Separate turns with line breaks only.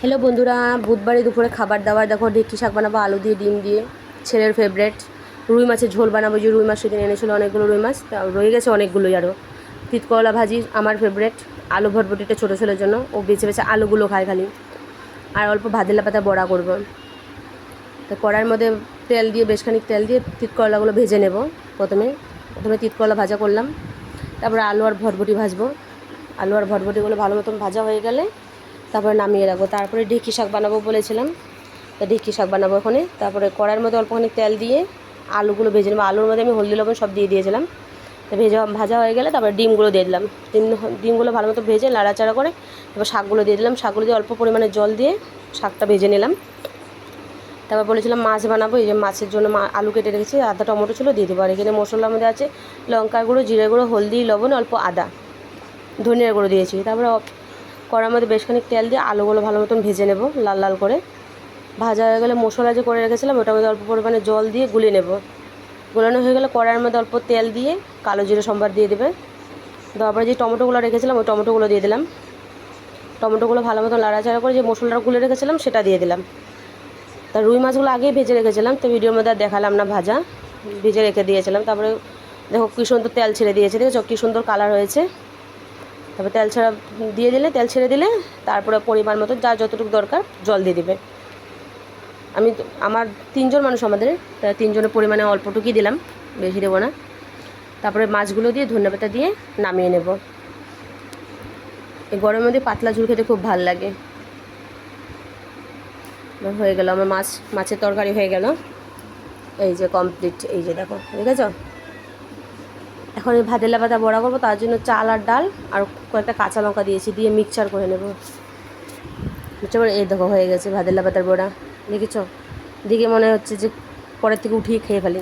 Hello বন্ধুরা, বুধবারে দুপুরে খাবার দাবার দেখো, ঢেঁকি শাক বানাবো আলু দিয়ে ডিম দিয়ে, ছেলের ফেভারেট। রুই মাছের ঝোল বানাবো, যে রুই মাছ সেদিন এনেছিল অনেকগুলো রুই মাছ, রয়ে গেছে অনেকগুলোই। আরও তিতকলা ভাজি আমার ফেভারেট, আলু ভটভটিটা ছোটো ছেলের জন্য, ও বেছে বেছে আলুগুলো খায় খালি। আর অল্প ভাদেলা পাতা বড়া করবো। তো কড়াইয়ের মধ্যে তেল দিয়ে, বেশ খানিক তেল দিয়ে তিতকলাগুলো ভেজে নেব। প্রথমে তিতকলা ভাজা করলাম, তারপরে আলু আর ভটভটি ভাজবো। আলু আর ভটভটিগুলো ভালো মতন ভাজা হয়ে গেলে তারপরে নামিয়ে রাখবো। তারপরে ঢেঁকি শাক বানাবো বলেছিলাম, তা ঢেঁকি শাক বানাবো ওখানে। তারপরে কড়াইয়ের মধ্যে অল্পখানি তেল দিয়ে আলুগুলো ভেজে নেবো। আলুর মধ্যে আমি হলদি লবণ সব দিয়ে দিয়েছিলাম। তো ভাজা হয়ে গেলে তারপরে ডিমগুলো দিয়ে দিলাম। ডিমগুলো ভালো মতো ভেজে নাড়াচাড়া করে তারপর শাকগুলো দিয়ে দিলাম। শাকগুলো দিয়ে অল্প পরিমাণে জল দিয়ে শাকটা ভেজে নিলাম। তারপর বলেছিলাম মাছ বানাবো, এই যে মাছের জন্য আলু কেটে রেখেছি, আদা টমেটো ছিল দিয়ে দেবো। আর এখানে মশলার মধ্যে আছে লঙ্কার গুঁড়ো, জিরে গুঁড়ো, হলদি, লবণ, অল্প আদা, ধনিয়ার গুঁড়ো দিয়েছি। তারপরে কড়ার মধ্যে বেশ খানিক তেল দিয়ে আলুগুলো ভালো মতন ভেজে নেব লাল লাল করে। ভাজা হয়ে গেলে মশলা যে করে রেখেছিলাম ওটার মধ্যে অল্প পরিমাণে জল দিয়ে গুলে নেব। গোলানো হয়ে গেলে কড়াইয়ের মধ্যে অল্প তেল দিয়ে কালো জিরে সম্বার দিয়ে দেবে। দেওয়ার পরে যে টমেটোগুলো রেখেছিলাম ওই টমেটোগুলো দিয়ে দিলাম। টমেটোগুলো ভালো মতো নাড়াচাড়া করে যে মশলাটা গুলে রেখেছিলাম সেটা দিয়ে দিলাম। তা রুই মাছগুলো আগেই ভেজে রেখেছিলাম, তো ভিডিওর মধ্যে আর দেখালাম না, ভাজা ভেজে রেখে দিয়েছিলাম। তারপরে দেখো কী সুন্দর তেল ছেড়ে দিয়েছে, দেখেছো কী সুন্দর কালার হয়েছে। তারপর তেল ছেড়ে দিলে তারপরে পরিমাণ মতো যা যতটুকু দরকার জল দিয়ে দেবে। আমার 3 জন মানুষ, আমাদের 3 জনের পরিমাণে অল্পটুকুই দিলাম, বেশি দেবো না। তারপরে মাছগুলো দিয়ে ধনেপাতা দিয়ে নামিয়ে নেব। এই গরমের মধ্যে পাতলা ঝোল খেতে খুব ভালো লাগে। হয়ে গেল আমার মাছের তরকারি হয়ে গেল। এই যে কমপ্লিট, এই যে দেখো, দেখেছ। এখন এই ভাদেলা পাতা বড়া করবো, তার জন্য চাল আর ডাল আর কয়েকটা কাঁচা লঙ্কা দিয়েছি, দিয়ে মিক্সচার করে নেব। এই দেখো হয়ে গেছে ভাদেলা পাতার বড়া, দেখেছ। দেখে মনে হচ্ছে যে পরের থেকে উঠিয়ে খেয়ে ফেলি।